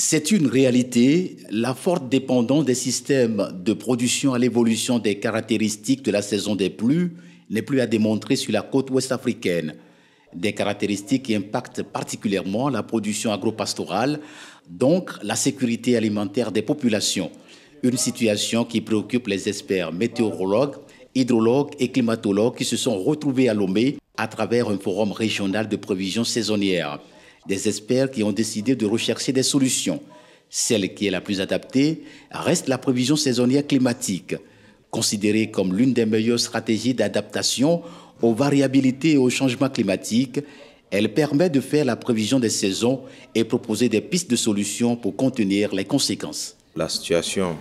C'est une réalité, la forte dépendance des systèmes de production à l'évolution des caractéristiques de la saison des pluies n'est plus à démontrer sur la côte ouest africaine. Des caractéristiques qui impactent particulièrement la production agropastorale, donc la sécurité alimentaire des populations. Une situation qui préoccupe les experts météorologues, hydrologues et climatologues qui se sont retrouvés à Lomé à travers un forum régional de prévision saisonnière. Des experts qui ont décidé de rechercher des solutions. Celle qui est la plus adaptée reste la prévision saisonnière climatique, considérée comme l'une des meilleures stratégies d'adaptation aux variabilités et aux changements climatiques. Elle permet de faire la prévision des saisons et proposer des pistes de solutions pour contenir les conséquences. La situation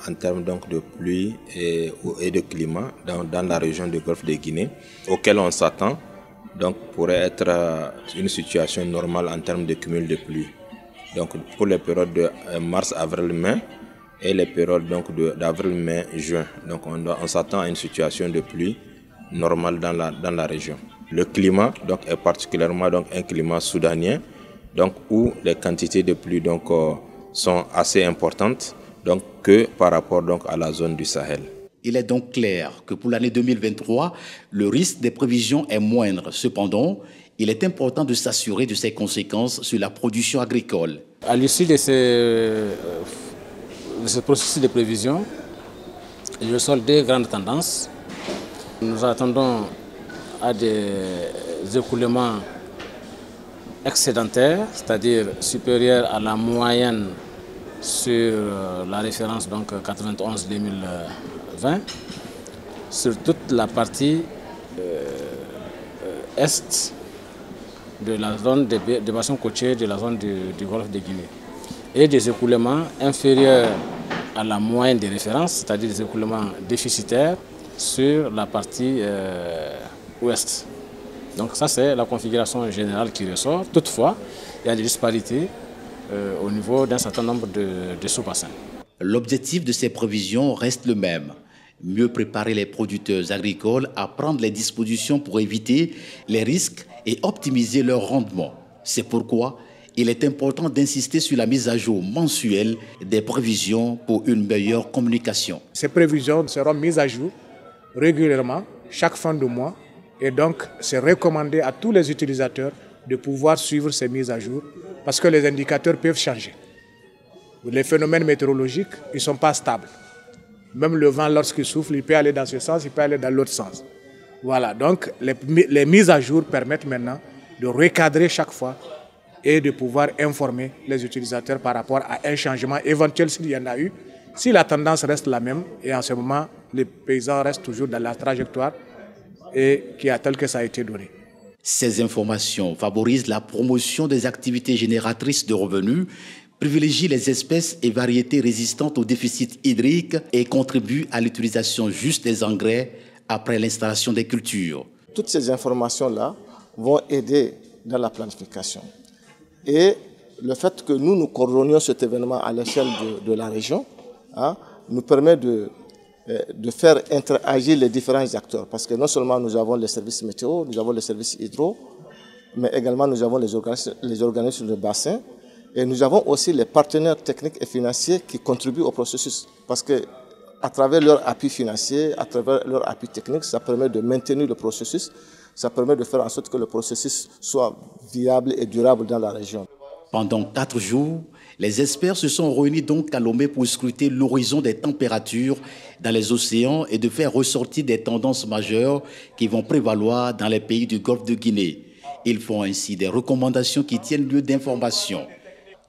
en termes donc de pluie et de climat dans la région du Golfe de Guinée, auquel on s'attend, donc pourrait être une situation normale en termes de cumul de pluie. Donc pour les périodes de mars, avril, mai et les périodes donc d'avril, mai, juin. Donc on s'attend à une situation de pluie normale dans la région. Le climat donc est particulièrement donc un climat soudanien, donc où les quantités de pluie donc sont assez importantes donc que par rapport donc à la zone du Sahel. Il est donc clair que pour l'année 2023, le risque des prévisions est moindre. Cependant, il est important de s'assurer de ses conséquences sur la production agricole. À l'issue de ce processus de prévision, il ressort deux grandes tendances. Nous attendons à des écoulements excédentaires, c'est-à-dire supérieurs à la moyenne sur la référence donc 91-2020, sur toute la partie est de la zone des bassins côtiers de la zone du Golfe de Guinée, et des écoulements inférieurs à la moyenne des références, c'est-à-dire des écoulements déficitaires sur la partie ouest. Donc ça, c'est la configuration générale qui ressort. Toutefois, il y a des disparités au niveau d'un certain nombre de sous-bassins. L'objectif de ces prévisions reste le même. Mieux préparer les producteurs agricoles à prendre les dispositions pour éviter les risques et optimiser leur rendement. C'est pourquoi il est important d'insister sur la mise à jour mensuelle des prévisions pour une meilleure communication. Ces prévisions seront mises à jour régulièrement, chaque fin de mois, et donc c'est recommandé à tous les utilisateurs de pouvoir suivre ces mises à jour parce que les indicateurs peuvent changer. Les phénomènes météorologiques, ils ne sont pas stables. Même le vent, lorsqu'il souffle, il peut aller dans ce sens, il peut aller dans l'autre sens. Voilà, donc les mises à jour permettent maintenant de recadrer chaque fois et de pouvoir informer les utilisateurs par rapport à un changement éventuel s'il y en a eu. Si la tendance reste la même, et en ce moment, les paysans restent toujours dans la trajectoire et qui est telle que ça a été donné. Ces informations favorisent la promotion des activités génératrices de revenus, privilégient les espèces et variétés résistantes au déficit hydrique et contribuent à l'utilisation juste des engrais après l'installation des cultures. Toutes ces informations-là vont aider dans la planification. Et le fait que nous coordonnions cet événement à l'échelle de la région nous permet de faire interagir les différents acteurs. Parce que non seulement nous avons les services météo, nous avons les services hydro, mais également nous avons les organismes de bassin. Et nous avons aussi les partenaires techniques et financiers qui contribuent au processus. Parce que à travers leur appui financier, à travers leur appui technique, ça permet de maintenir le processus, ça permet de faire en sorte que le processus soit viable et durable dans la région. Pendant 4 jours, les experts se sont réunis donc à Lomé pour scruter l'horizon des températures dans les océans et de faire ressortir des tendances majeures qui vont prévaloir dans les pays du Golfe de Guinée. Ils font ainsi des recommandations qui tiennent lieu d'information.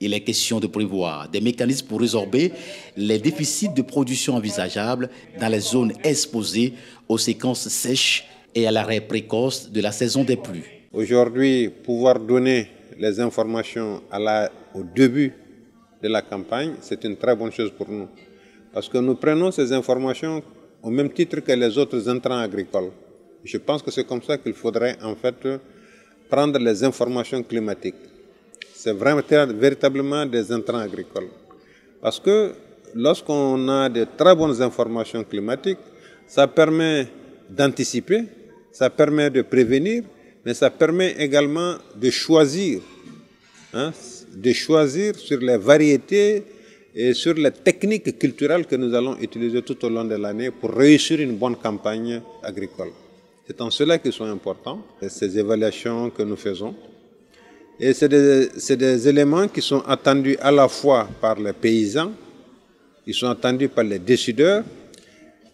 Il est question de prévoir des mécanismes pour résorber les déficits de production envisageables dans les zones exposées aux séquences sèches et à l'arrêt précoce de la saison des pluies. Aujourd'hui, pouvoir donner les informations au début de la campagne, c'est une très bonne chose pour nous. Parce que nous prenons ces informations au même titre que les autres intrants agricoles. Je pense que c'est comme ça qu'il faudrait en fait prendre les informations climatiques. C'est véritablement des intrants agricoles. Parce que lorsqu'on a de très bonnes informations climatiques, ça permet d'anticiper, ça permet de prévenir, mais ça permet également de choisir de choisir sur les variétés et sur les techniques culturelles que nous allons utiliser tout au long de l'année pour réussir une bonne campagne agricole. C'est en cela qu'ils sont importants, ces évaluations que nous faisons. Et c'est des éléments qui sont attendus à la fois par les paysans, ils sont attendus par les décideurs.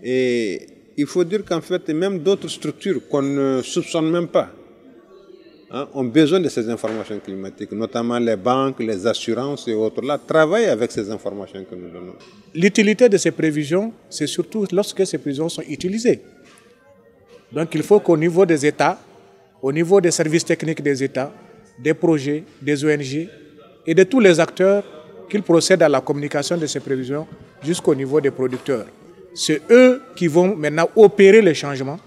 Et il faut dire qu'en fait, même d'autres structures qu'on ne soupçonne même pas ont besoin de ces informations climatiques, notamment les banques, les assurances et autres là, travaillent avec ces informations que nous donnons. L'utilité de ces prévisions, c'est surtout lorsque ces prévisions sont utilisées. Donc il faut qu'au niveau des États, au niveau des services techniques des États, des projets, des ONG et de tous les acteurs, qu'ils procèdent à la communication de ces prévisions jusqu'au niveau des producteurs. C'est eux qui vont maintenant opérer les changements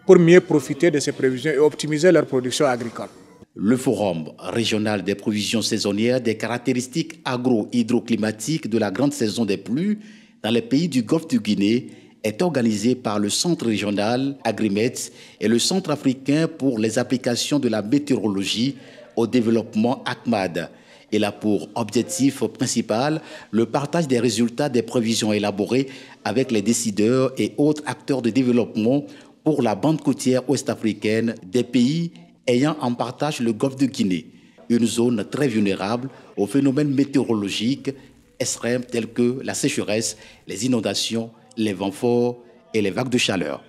pour mieux profiter de ces prévisions et optimiser leur production agricole. Le Forum régional des prévisions saisonnières des caractéristiques agro-hydroclimatiques de la grande saison des pluies dans les pays du Golfe du Guinée est organisé par le Centre régional Agrimet et le Centre africain pour les applications de la météorologie au développement ACMAD. Il a pour objectif principal le partage des résultats des prévisions élaborées avec les décideurs et autres acteurs de développement pour la bande côtière ouest-africaine des pays ayant en partage le Golfe de Guinée, une zone très vulnérable aux phénomènes météorologiques extrêmes tels que la sécheresse, les inondations, les vents forts et les vagues de chaleur.